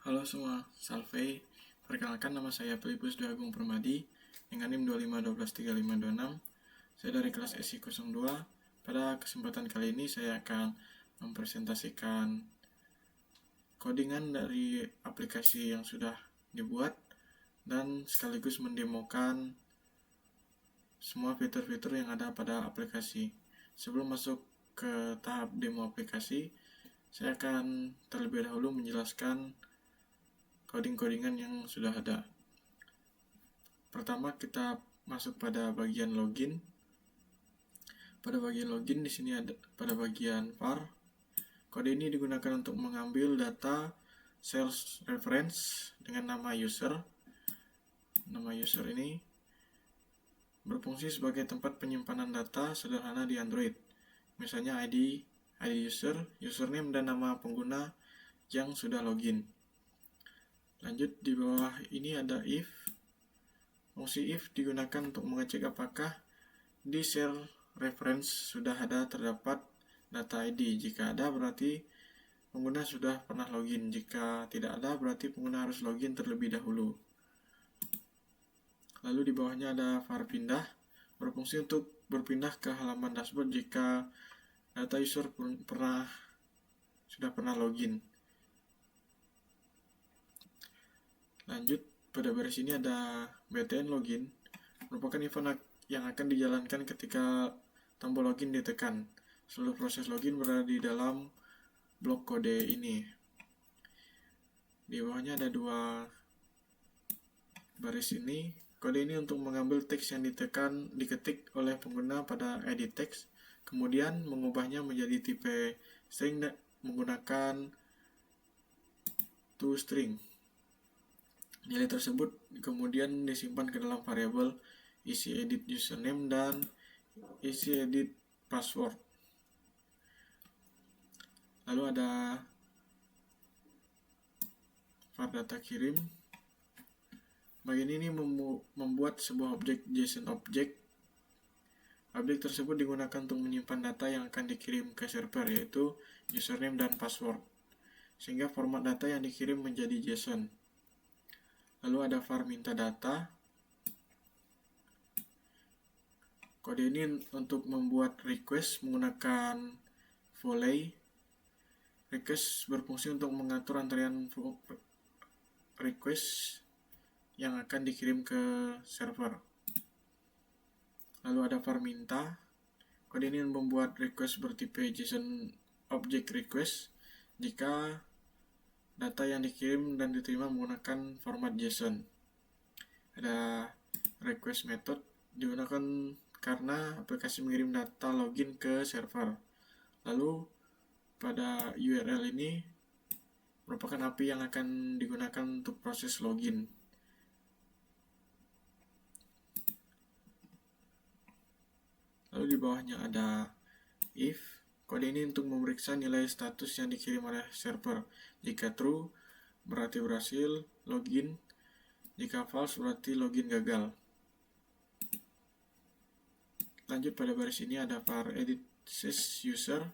Halo semua, Salve. Perkenalkan, nama saya Filipus Dwi Agung Permadi dengan NIM 25123526. Saya dari kelas SI02. Pada kesempatan kali ini saya akan mempresentasikan codingan dari aplikasi yang sudah dibuat dan sekaligus mendemokan semua fitur-fitur yang ada pada aplikasi. Sebelum masuk ke tahap demo aplikasi, saya akan terlebih dahulu menjelaskan coding-codingan yang sudah ada. Pertama kita masuk pada bagian login. Pada bagian login di sini ada pada bagian var. Kode ini digunakan untuk mengambil data sales reference dengan nama user. Nama user ini berfungsi sebagai tempat penyimpanan data sederhana di Android. Misalnya ID user, username dan nama pengguna yang sudah login. Lanjut, di bawah ini ada if. Fungsi if digunakan untuk mengecek apakah di share reference sudah terdapat data ID. Jika ada, berarti pengguna sudah pernah login. Jika tidak ada, berarti pengguna harus login terlebih dahulu. Lalu di bawahnya ada var pindah, berfungsi untuk berpindah ke halaman dashboard jika data user sudah pernah login. Lanjut, pada baris ini ada btn login, merupakan event yang akan dijalankan ketika tombol login ditekan. Seluruh proses login berada di dalam blok kode ini. Di bawahnya ada dua baris ini. Kode ini untuk mengambil teks yang diketik oleh pengguna pada edit text, kemudian mengubahnya menjadi tipe string menggunakan toString. Nilai tersebut kemudian disimpan ke dalam variabel isi edit username dan isi edit password. Lalu ada var data kirim. Bagian ini membuat sebuah objek JSON object. Objek tersebut digunakan untuk menyimpan data yang akan dikirim ke server, yaitu username dan password, sehingga format data yang dikirim menjadi JSON. Lalu ada var minta data. Kode ini untuk membuat request menggunakan volley. Request berfungsi untuk mengatur antrean request yang akan dikirim ke server. Lalu ada var minta. Kode ini membuat request bertipe JSON object request jika data yang dikirim dan diterima menggunakan format JSON. Ada request method, digunakan karena aplikasi mengirim data login ke server. Lalu pada URL ini merupakan API yang akan digunakan untuk proses login. Lalu di bawahnya ada if. Kode ini untuk memeriksa nilai status yang dikirim oleh server. Jika true, berarti berhasil login. Jika false, berarti login gagal. Lanjut, pada baris ini ada var edit sales user,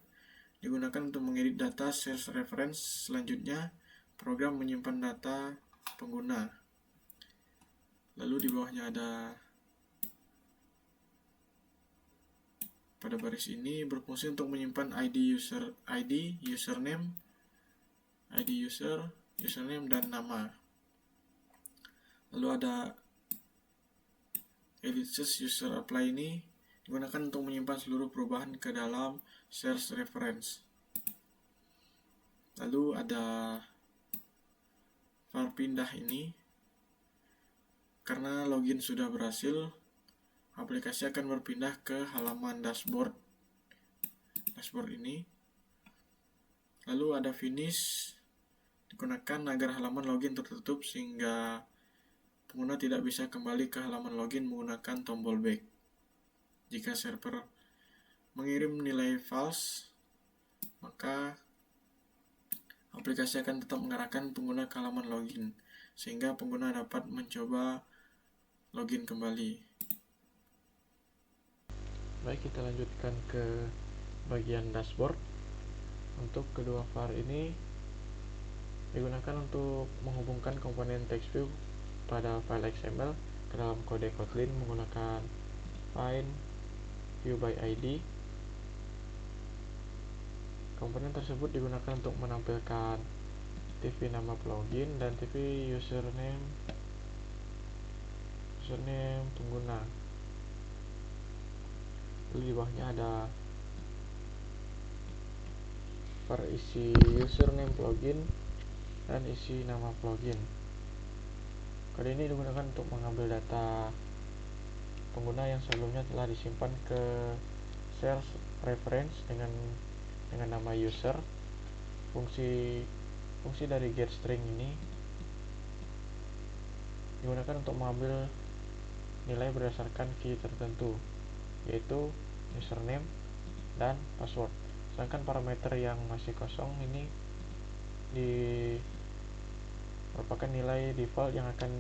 digunakan untuk mengedit data sales reference. Selanjutnya, program menyimpan data pengguna. Lalu di bawahnya ada pada baris ini berfungsi untuk menyimpan ID user, username, username dan nama. Lalu ada edit sales user apply ini digunakan untuk menyimpan seluruh perubahan ke dalam sales reference. Lalu ada var pindah ini, karena login sudah berhasil, aplikasi akan berpindah ke halaman dashboard ini. Lalu ada finish, digunakan agar halaman login tertutup sehingga pengguna tidak bisa kembali ke halaman login menggunakan tombol back. Jika server mengirim nilai false, maka aplikasi akan tetap mengarahkan pengguna ke halaman login sehingga pengguna dapat mencoba login kembali. Baik, kita lanjutkan ke bagian dashboard. Untuk kedua var ini digunakan untuk menghubungkan komponen TextView pada file XML ke dalam kode Kotlin menggunakan find view by ID. Komponen tersebut digunakan untuk menampilkan TV nama plugin dan TV username pengguna. Lalu di bawahnya ada isi username plugin dan isi nama plugin. Kode ini digunakan untuk mengambil data pengguna yang sebelumnya telah disimpan ke source reference dengan nama user. Fungsi dari getString ini digunakan untuk mengambil nilai berdasarkan key tertentu, yaitu username dan password. Sedangkan parameter yang masih kosong ini merupakan nilai default yang akan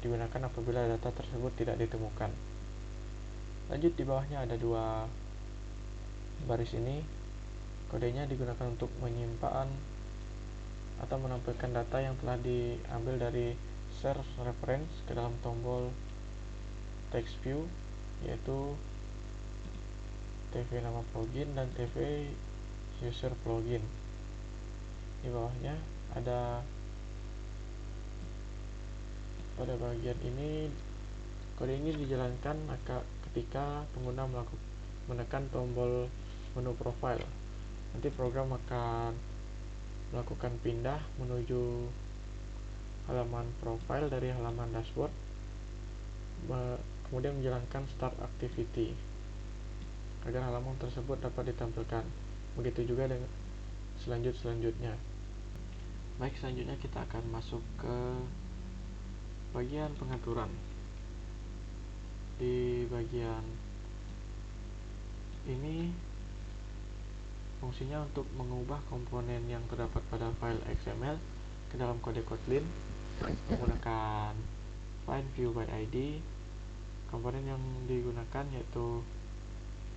digunakan apabila data tersebut tidak ditemukan. Lanjut, di bawahnya ada dua baris ini. Kodenya digunakan untuk menyimpan atau menampilkan data yang telah diambil dari source reference ke dalam tombol text view, yaitu TV nama plugin dan TV user plugin. Di bawahnya ada pada bagian ini, kode ini dijalankan ketika pengguna menekan tombol menu profile. Nanti program akan melakukan pindah menuju halaman profile dari halaman dashboard, kemudian menjalankan start activity agar halaman tersebut dapat ditampilkan. Begitu juga dengan selanjutnya. Baik, selanjutnya kita akan masuk ke bagian pengaturan. Di bagian ini fungsinya untuk mengubah komponen yang terdapat pada file XML ke dalam kode Kotlin menggunakan find view by ID. Komponen yang digunakan yaitu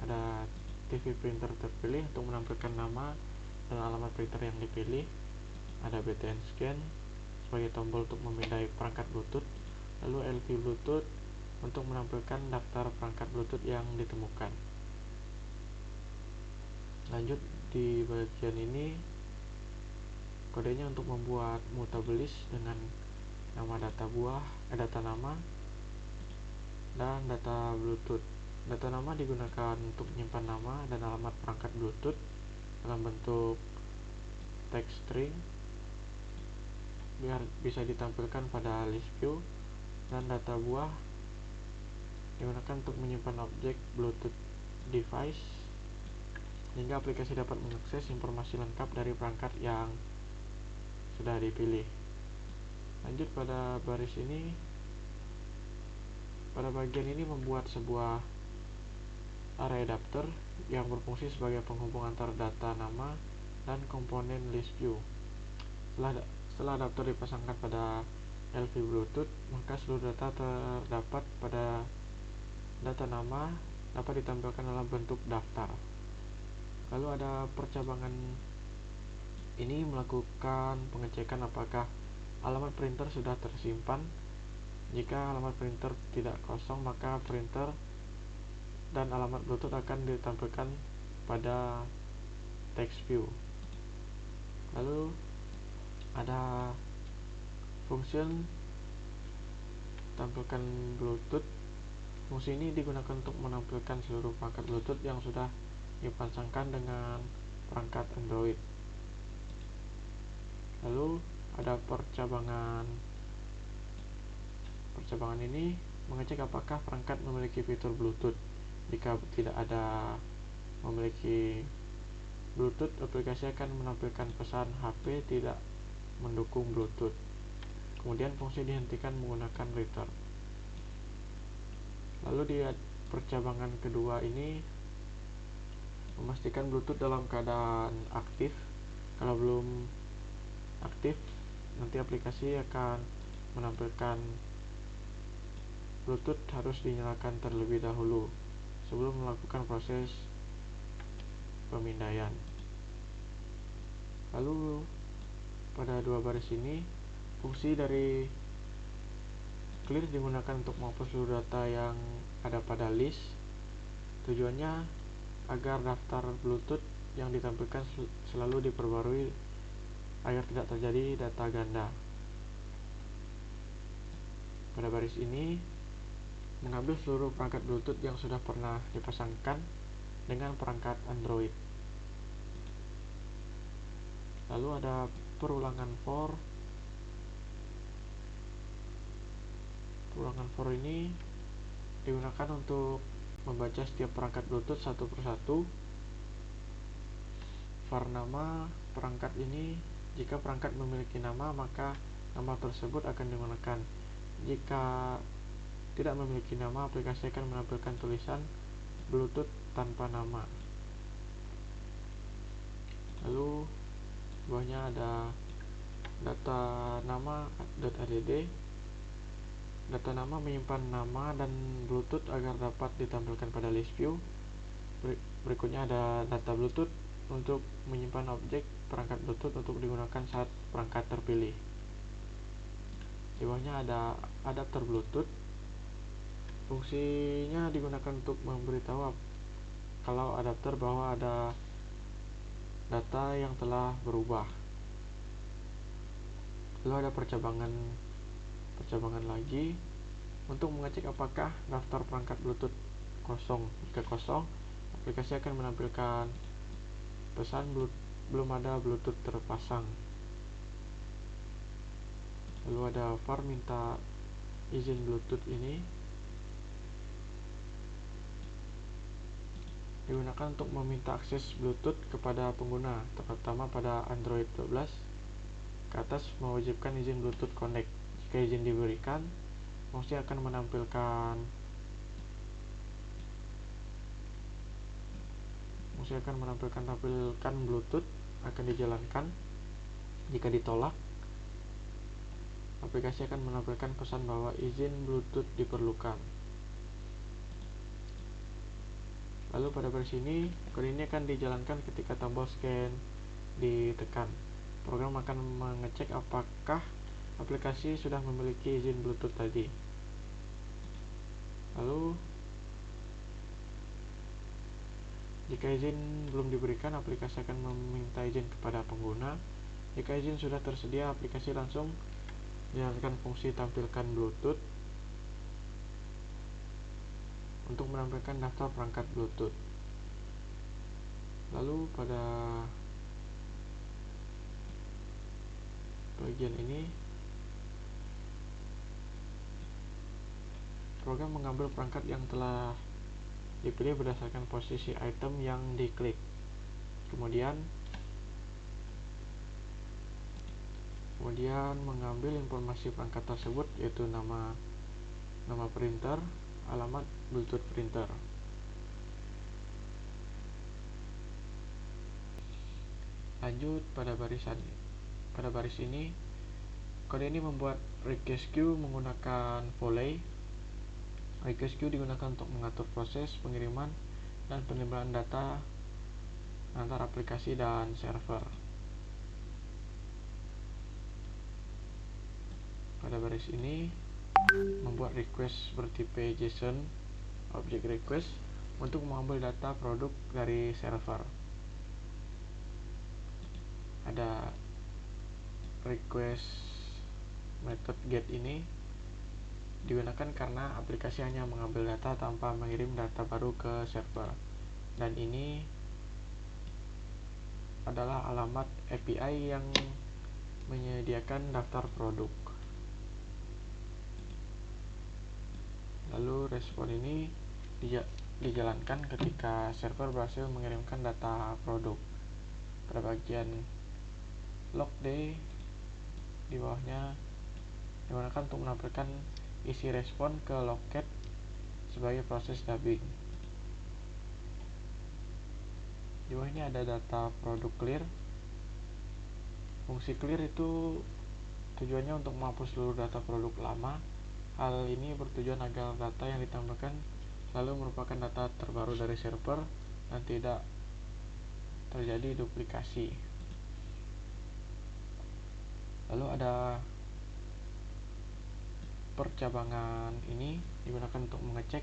ada TV printer terpilih untuk menampilkan nama dan alamat printer yang dipilih, ada btn scan sebagai tombol untuk memindai perangkat Bluetooth, lalu LV Bluetooth untuk menampilkan daftar perangkat Bluetooth yang ditemukan. Lanjut, di bagian ini kodenya untuk membuat mutable list dengan nama data nama dan data Bluetooth. Data nama digunakan untuk menyimpan nama dan alamat perangkat Bluetooth dalam bentuk text string biar bisa ditampilkan pada list view, dan data buah digunakan untuk menyimpan objek Bluetooth device sehingga aplikasi dapat mengakses informasi lengkap dari perangkat yang sudah dipilih. Lanjut, pada bagian ini membuat sebuah array adapter yang berfungsi sebagai penghubung antar data nama dan komponen list view. Setelah adapter dipasangkan pada LV Bluetooth, maka seluruh data terdapat pada data nama dapat ditampilkan dalam bentuk daftar. Lalu ada percabangan ini melakukan pengecekan apakah alamat printer sudah tersimpan. Jika alamat printer tidak kosong, maka printer dan alamat Bluetooth akan ditampilkan pada text view. Lalu ada function tampilkan Bluetooth. Fungsi ini digunakan untuk menampilkan seluruh perangkat Bluetooth yang sudah dipasangkan dengan perangkat Android. Lalu ada percabangan ini mengecek apakah perangkat memiliki fitur Bluetooth. Jika tidak ada memiliki Bluetooth, aplikasi akan menampilkan pesan HP tidak mendukung Bluetooth. Kemudian fungsi dihentikan menggunakan return. Lalu di percabangan kedua ini memastikan Bluetooth dalam keadaan aktif. Kalau belum aktif, nanti aplikasi akan menampilkan Bluetooth harus dinyalakan terlebih dahulu sebelum melakukan proses pemindaian. Lalu pada dua baris ini, fungsi dari clear digunakan untuk menghapus seluruh data yang ada pada list. Tujuannya agar daftar Bluetooth yang ditampilkan selalu diperbarui agar tidak terjadi data ganda. Pada baris ini, mengambil seluruh perangkat Bluetooth yang sudah pernah dipasangkan dengan perangkat Android. Lalu ada perulangan for. Perulangan for ini digunakan untuk membaca setiap perangkat Bluetooth satu persatu. var nama perangkat ini, jika perangkat memiliki nama, maka nama tersebut akan digunakan. Jika tidak memiliki nama, aplikasi akan menampilkan tulisan Bluetooth tanpa nama. Lalu bawahnya ada data nama.add. Data nama menyimpan nama dan Bluetooth agar dapat ditampilkan pada list view. Berikutnya ada data Bluetooth untuk menyimpan objek perangkat Bluetooth untuk digunakan saat perangkat terpilih. Di bawahnya ada adapter Bluetooth. Fungsinya digunakan untuk memberitahu kalau adapter bahwa ada data yang telah berubah. Lalu ada percabangan lagi untuk mengecek apakah daftar perangkat Bluetooth kosong. Jika kosong, aplikasi akan menampilkan pesan belum ada Bluetooth terpasang. Lalu ada var minta izin Bluetooth ini digunakan untuk meminta akses Bluetooth kepada pengguna, terutama pada Android 12. Ke atas mewajibkan izin Bluetooth Connect. Jika izin diberikan, fungsi akan menampilkan Bluetooth akan dijalankan. Jika ditolak, aplikasi akan menampilkan pesan bahwa izin Bluetooth diperlukan. Lalu pada baris ini, kode ini akan dijalankan ketika tombol scan ditekan. Program akan mengecek apakah aplikasi sudah memiliki izin Bluetooth tadi. Lalu jika izin belum diberikan, aplikasi akan meminta izin kepada pengguna. Jika izin sudah tersedia, aplikasi langsung menjalankan fungsi tampilkan Bluetooth untuk menampilkan daftar perangkat Bluetooth. Lalu pada bagian ini, program mengambil perangkat yang telah dipilih berdasarkan posisi item yang diklik. Kemudian mengambil informasi perangkat tersebut, yaitu nama printer, alamat Bluetooth printer. Lanjut pada baris ini, kode ini membuat request queue menggunakan volley. Request queue digunakan untuk mengatur proses pengiriman dan penimbangan data antara aplikasi dan server. Pada baris ini, membuat request bertipe JSON object request untuk mengambil data produk dari server. Ada request method get ini digunakan karena aplikasi hanya mengambil data tanpa mengirim data baru ke server, dan ini adalah alamat API yang menyediakan daftar produk. Lalu respon ini dijalankan ketika server berhasil mengirimkan data produk. Pada bagian logday di bawahnya digunakan untuk menampilkan isi respon ke loket sebagai proses dubbing. Di bawah ini ada data produk clear. Fungsi clear itu tujuannya untuk menghapus seluruh data produk lama. Hal ini bertujuan agar data yang ditampilkan selalu merupakan data terbaru dari server dan tidak terjadi duplikasi. Lalu ada percabangan ini digunakan untuk mengecek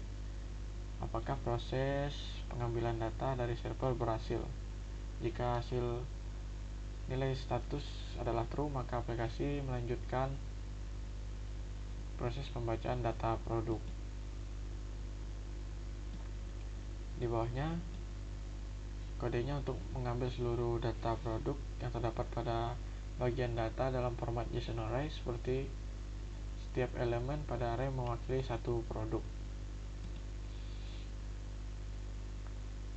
apakah proses pengambilan data dari server berhasil. Jika hasil nilai status adalah true, maka aplikasi melanjutkan proses pembacaan data produk. Di bawahnya kodenya untuk mengambil seluruh data produk yang terdapat pada bagian data dalam format JSON array, seperti setiap elemen pada array mewakili satu produk.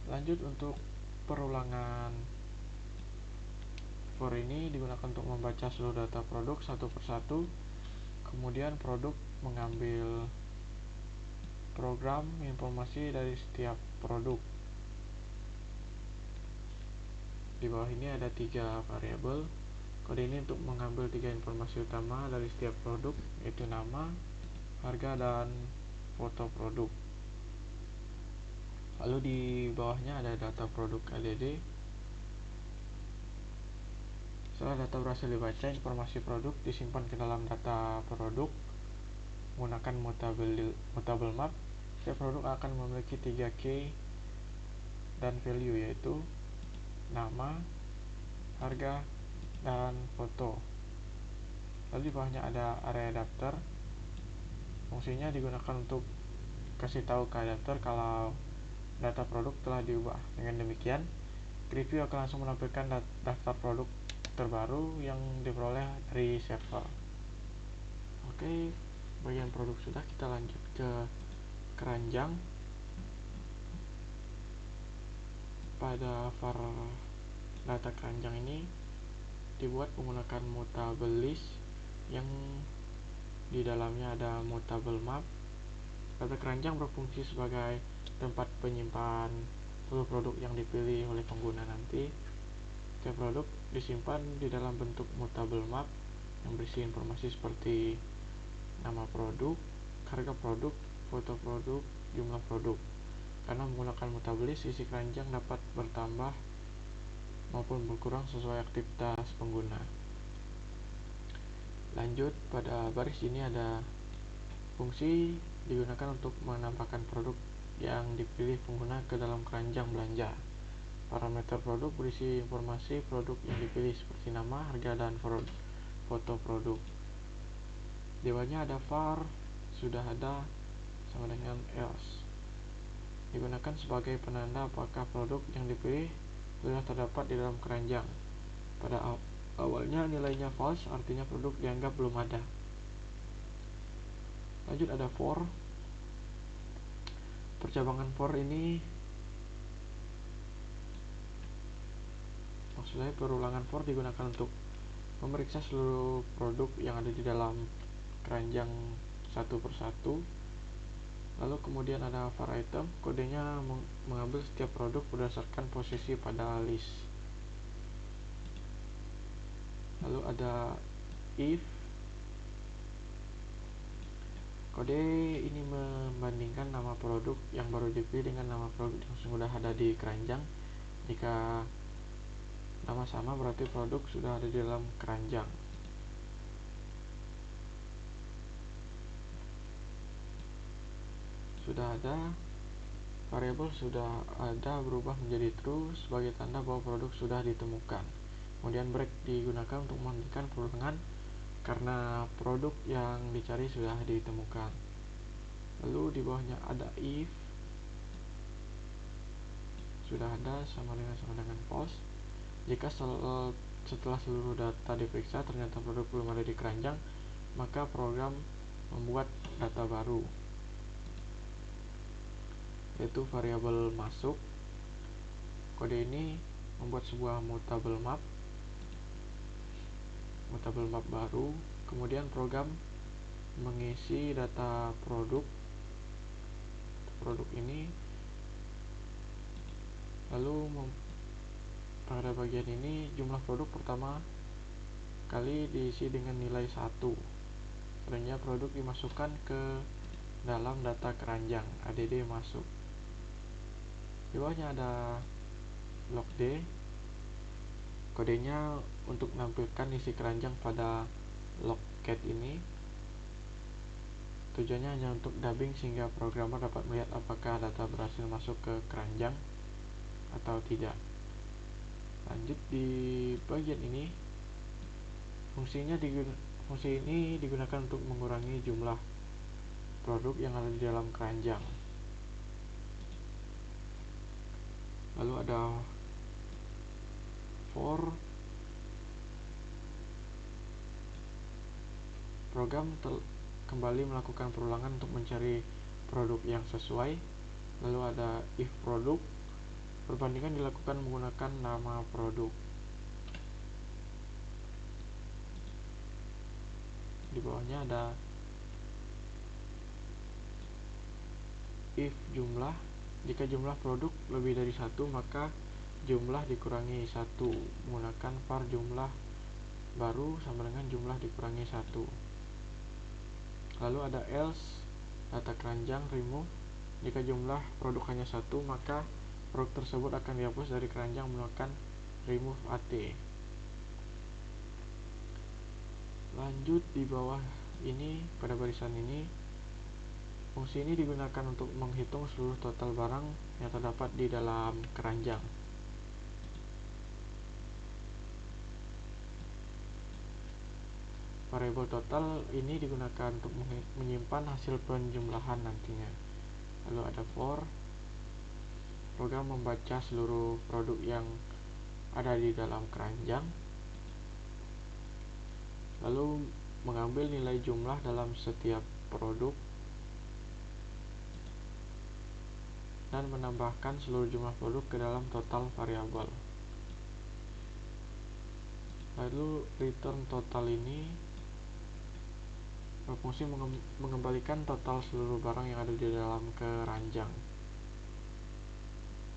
Lanjut, untuk perulangan for ini digunakan untuk membaca seluruh data produk satu persatu. Kemudian produk mengambil program informasi dari setiap produk. Di bawah ini ada 3 variabel. Kode ini untuk mengambil 3 informasi utama dari setiap produk, yaitu nama, harga, dan foto produk. Lalu di bawahnya ada data produk ADD. Setelah data berhasil dibaca, informasi produk disimpan ke dalam data produk menggunakan mutable map. Setiap produk akan memiliki 3 key dan value, yaitu nama, harga, dan foto. Lalu di bawahnya ada array adapter. Fungsinya digunakan untuk kasih tahu ke adapter kalau data produk telah diubah. Dengan demikian, preview akan langsung menampilkan daftar produk terbaru yang diperoleh dari server. Oke, bagian produk sudah, kita lanjut ke keranjang. Pada var data keranjang ini dibuat menggunakan mutable list yang di dalamnya ada mutable map. Data keranjang berfungsi sebagai tempat penyimpan seluruh produk yang dipilih oleh pengguna nanti. Setiap produk disimpan di dalam bentuk mutable map yang berisi informasi seperti nama produk, harga produk, foto produk, jumlah produk. Karena menggunakan mutable list, isi keranjang dapat bertambah maupun berkurang sesuai aktivitas pengguna. Lanjut, pada baris ini ada fungsi digunakan untuk menambahkan produk yang dipilih pengguna ke dalam keranjang belanja. Parameter produk berisi informasi produk yang dipilih seperti nama, harga, dan foto produk. Di bawahnya ada var sudah ada sama dengan else. Digunakan sebagai penanda apakah produk yang dipilih sudah terdapat di dalam keranjang. Pada awalnya nilainya false, artinya produk dianggap belum ada. Lanjut, ada for. Percabangan for ini maksudnya perulangan for digunakan untuk memeriksa seluruh produk yang ada di dalam keranjang satu persatu. Lalu kemudian ada var item, kodenya mengambil setiap produk berdasarkan posisi pada list. Lalu ada if, kode ini membandingkan nama produk yang baru dipilih dengan nama produk yang sudah ada di keranjang. Jika nama sama, berarti produk sudah ada di dalam keranjang. Sudah ada, variabel sudah ada berubah menjadi true sebagai tanda bahwa produk sudah ditemukan. Kemudian break digunakan untuk menghentikan perulangan karena produk yang dicari sudah ditemukan. Lalu di bawahnya ada if, sudah ada sama dengan false. Jika setelah seluruh data diperiksa ternyata produk belum ada di keranjang, maka program membuat data baru, yaitu variabel masuk. Kode ini membuat sebuah mutable map baru. Kemudian program mengisi data produk ini. Lalu pada bagian ini jumlah produk pertama kali diisi dengan nilai 1. Selanjutnya produk dimasukkan ke dalam data keranjang add masuk. Di bawahnya ada block D. Kodenya untuk menampilkan isi keranjang pada logcat ini tujuannya hanya untuk dubbing sehingga programmer dapat melihat apakah data berhasil masuk ke keranjang atau tidak. Lanjut di bagian ini, fungsi ini digunakan untuk mengurangi jumlah produk yang ada di dalam keranjang. Lalu ada for, program kembali melakukan perulangan untuk mencari produk yang sesuai. Lalu ada if produk, perbandingan dilakukan menggunakan nama produk. Di bawahnya ada if jumlah, jika jumlah produk lebih dari 1 maka jumlah dikurangi 1 menggunakan var jumlah baru sama dengan jumlah dikurangi 1. Lalu ada else, data keranjang remove, jika jumlah produk hanya 1 maka produk tersebut akan dihapus dari keranjang menggunakan remove at. Lanjut di bawah ini, pada barisan ini, fungsi ini digunakan untuk menghitung seluruh total barang yang terdapat di dalam keranjang. Variabel total ini digunakan untuk menyimpan hasil penjumlahan nantinya. Lalu ada for, program membaca seluruh produk yang ada di dalam keranjang, lalu mengambil nilai jumlah dalam setiap produk dan menambahkan seluruh jumlah produk ke dalam total variabel. Lalu return total ini berfungsi mengembalikan total seluruh barang yang ada di dalam keranjang.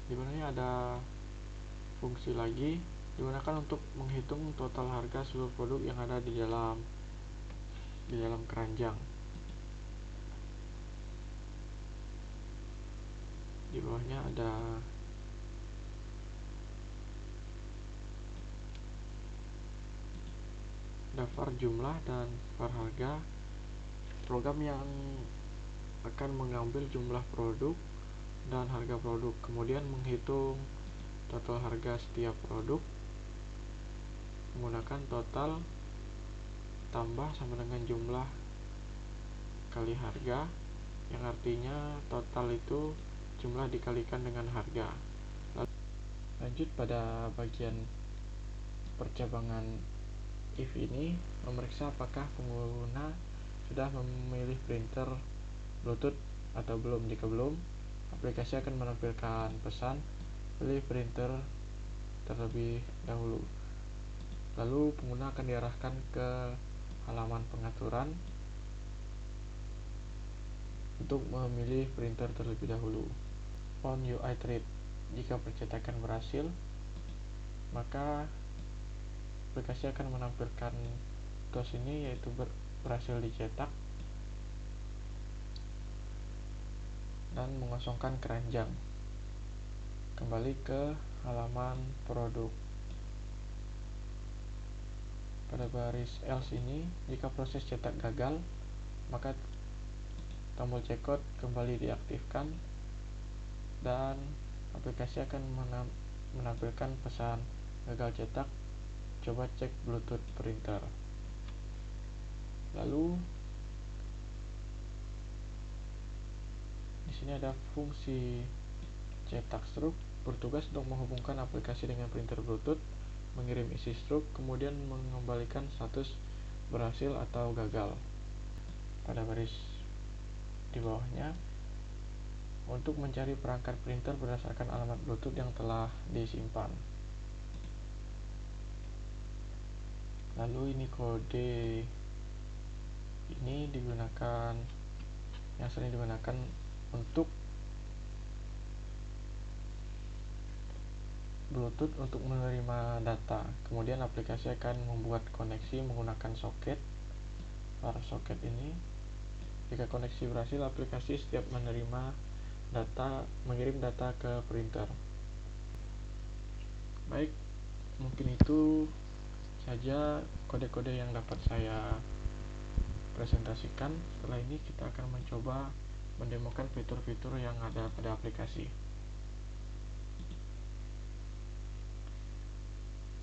Di mana ada fungsi lagi digunakan untuk menghitung total harga seluruh produk yang ada di dalam keranjang. Di bawahnya ada var jumlah dan var harga, program yang akan mengambil jumlah produk dan harga produk, kemudian menghitung total harga setiap produk menggunakan total tambah sama dengan jumlah kali harga, yang artinya total itu jumlah dikalikan dengan harga. Lanjut pada bagian percabangan if ini, memeriksa apakah pengguna sudah memilih printer Bluetooth atau belum. Jika belum, aplikasi akan menampilkan pesan pilih printer terlebih dahulu. Lalu pengguna akan diarahkan ke halaman pengaturan untuk memilih printer terlebih dahulu. On UI Thread, jika percetakan berhasil, maka aplikasi akan menampilkan tos ini, yaitu berhasil dicetak dan mengosongkan keranjang. Kembali ke halaman produk. Pada baris else ini, jika proses cetak gagal, maka tombol checkout kembali diaktifkan dan aplikasi akan menampilkan pesan gagal cetak, coba cek Bluetooth printer. Lalu di sini ada fungsi cetak struk, bertugas untuk menghubungkan aplikasi dengan printer Bluetooth, mengirim isi struk, kemudian mengembalikan status berhasil atau gagal. Pada baris di bawahnya, untuk mencari perangkat printer berdasarkan alamat Bluetooth yang telah disimpan. Lalu ini kode ini yang sering digunakan untuk Bluetooth untuk menerima data. Kemudian aplikasi akan membuat koneksi menggunakan soket. Para soket ini, jika koneksi berhasil, aplikasi setiap mengirim data ke printer. Baik, mungkin itu saja kode-kode yang dapat saya presentasikan. Setelah ini kita akan mencoba mendemokan fitur-fitur yang ada pada aplikasi.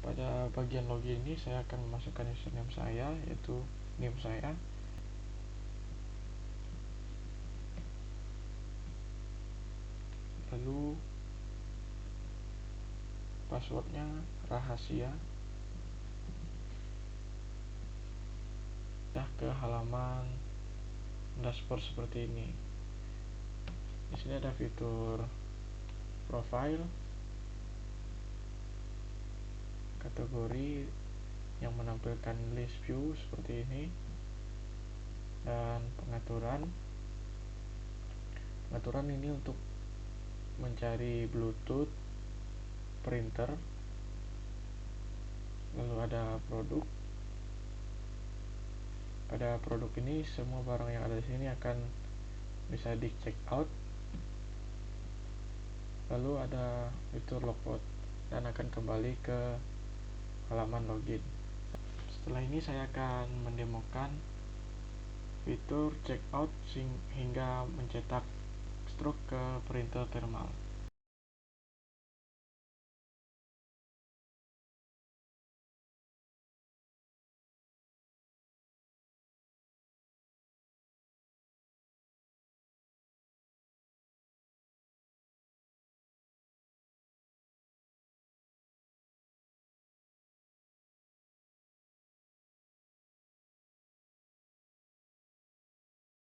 Pada bagian login ini saya akan memasukkan username saya, yaitu name saya. Lalu passwordnya rahasia. Ke halaman dashboard seperti ini. Di sini ada fitur profile, kategori yang menampilkan list view seperti ini, dan pengaturan. Pengaturan ini untuk mencari Bluetooth, printer, lalu ada produk. Pada produk ini semua barang yang ada di sini akan bisa di check out. Lalu ada fitur logout dan akan kembali ke halaman login. Setelah ini saya akan mendemokan fitur checkout hingga mencetak stroke ke printer thermal.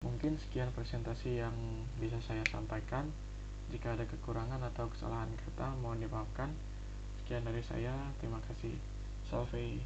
Mungkin sekian presentasi yang bisa saya sampaikan. Jika ada kekurangan atau kesalahan kata, mohon dimaafkan. Sekian dari saya, terima kasih. Salve.